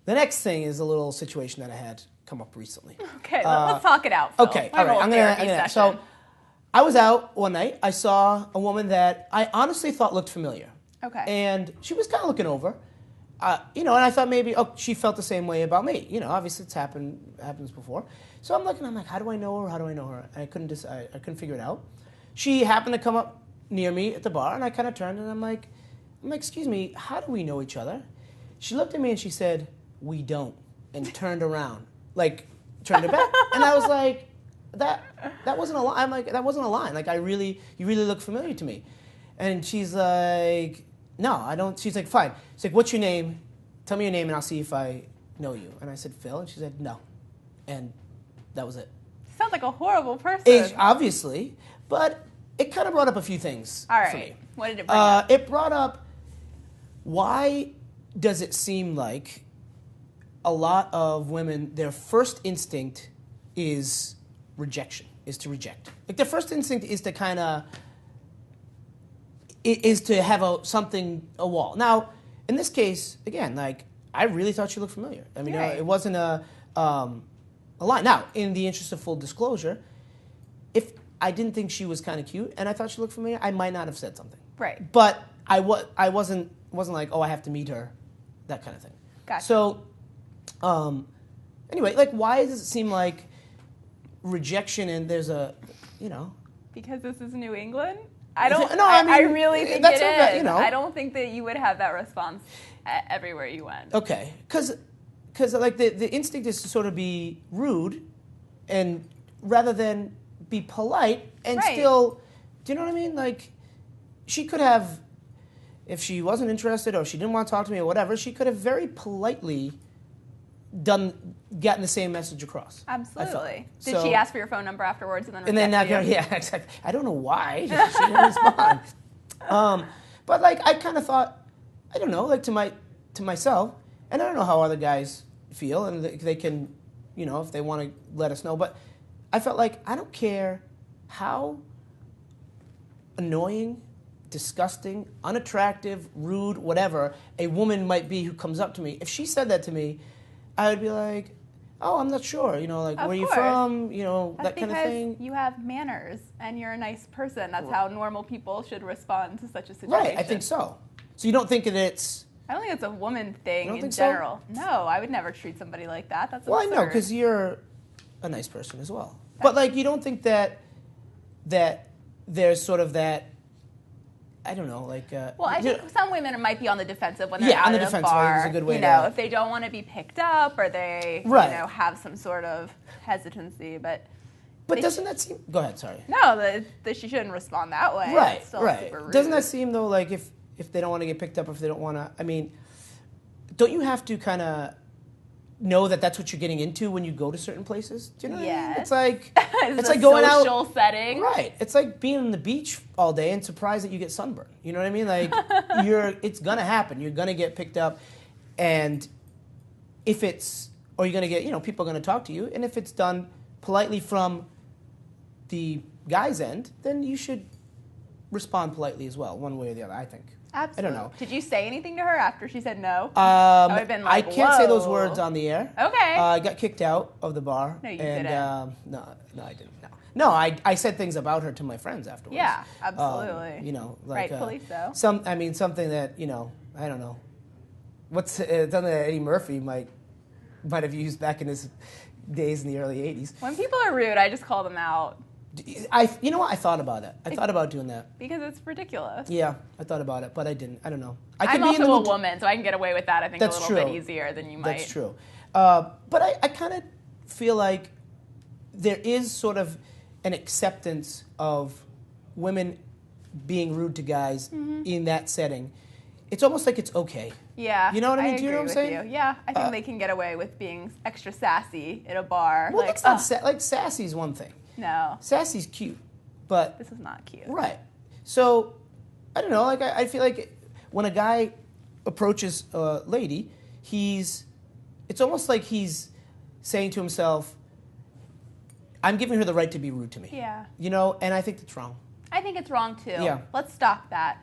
The next thing is a little situation that I had come up recently. Okay, let's talk it out, Phil. Okay, all right. I'm gonna. So, I was out one night. I saw a woman that I honestly thought looked familiar. Okay. And she was kind of looking over, and I thought maybe she felt the same way about me. Obviously happens before. So I'm looking. I'm like, how do I know her? How do I know her? And I couldn't figure it out. She happened to come up near me at the bar, and I kind of turned and I'm like, excuse me, how do we know each other? She looked at me and she said, we don't, and turned around, turned it back, and I was like, that wasn't a lie. I'm like, that wasn't a line. Like, you really look familiar to me. And she's like, no, I don't. She's like, fine. She's like, what's your name? Tell me your name and I'll see if I know you. And I said, Phil. And she said, no. And that was it. Sounds like a horrible person. Obviously, but it kind of brought up a few things for me. What did it bring up? It brought up, why does it seem like a lot of women, their first instinct is rejection, is to reject. Like, their first instinct is to kind of, is to have a wall. Now, in this case, again, I really thought she looked familiar. I mean, it wasn't a lie. Now, in the interest of full disclosure, if I didn't think she was kind of cute and I thought she looked familiar, I might not have said something. Right. But I wasn't like, oh, I have to meet her, that kind of thing. Gotcha. So, anyway, why does it seem like rejection and there's a, Because this is New England? I really think it is. I don't think that you would have that response everywhere you went. Okay, because the instinct is to sort of be rude, and rather than be polite and still, do you know what I mean? Like, she could have, if she wasn't interested or she didn't want to talk to me or whatever, she could have very politely gotten the same message across. Absolutely. Did she ask for your phone number afterwards and then yeah, exactly. I don't know why she didn't respond. But I kind of thought, I don't know, to myself, and I don't know how other guys feel, and they can, if they want to let us know. But I felt like, I don't care how annoying, disgusting, unattractive, rude, whatever a woman might be who comes up to me. If she said that to me, I would be like, oh, I'm not sure, where are you from, that kind of thing. Because you have manners and you're a nice person. That's how normal people should respond to such a situation. Right, I think so. So you don't think that it's... I don't think it's a woman thing in so? general. No, I would never treat somebody like that. That's absurd. Well, I know, because you're a nice person as well. But, you don't think that there's sort of that... I don't know, well, I think some women might be on the defensive when they're out at a bar. Is a good way if they don't want to be picked up or they, have some sort of hesitancy, but doesn't that seem? Go ahead, sorry. No, that she shouldn't respond that way. Right, it's still super rude. Doesn't that seem though like if they don't want to get picked up, if they don't want to? I mean, don't you have to kind of know that that's what you're getting into when you go to certain places? Do you know what I mean? It's like it's like going out, social setting. Right. It's like being on the beach all day and surprised that you get sunburned. You know what I mean? Like it's gonna happen. You're gonna get picked up, and you're gonna get people are gonna talk to you, and if it's done politely from the guy's end, then you should respond politely as well, one way or the other, I think. Absolutely. I don't know. Did you say anything to her after she said no? I would have been like, I can't say those words on the air. Okay. I got kicked out of the bar. No, you didn't. No, I didn't. No, I said things about her to my friends afterwards. Yeah, absolutely. Rightfully so. Something that I don't know. What's something that Eddie Murphy might have used back in his days in the early '80s. When people are rude, I just call them out. You know what? I thought about it. I thought about doing that. Because it's ridiculous. Yeah, I thought about it, but I didn't. I don't know. I'm also a woman, so I can get away with that, I think, a little bit easier than you might. That's true. But I kind of feel like there is sort of an acceptance of women being rude to guys in that setting. It's almost like it's okay. Yeah. You know what I mean? Do you know what I'm saying? Yeah, I think they can get away with being extra sassy at a bar. Well, that's not sassy's one thing. No. Sassy's cute, but... This is not cute. Right. So, I don't know, I feel like when a guy approaches a lady, it's almost like he's saying to himself, I'm giving her the right to be rude to me. Yeah. And I think that's wrong. I think it's wrong, too. Yeah. Let's stop that.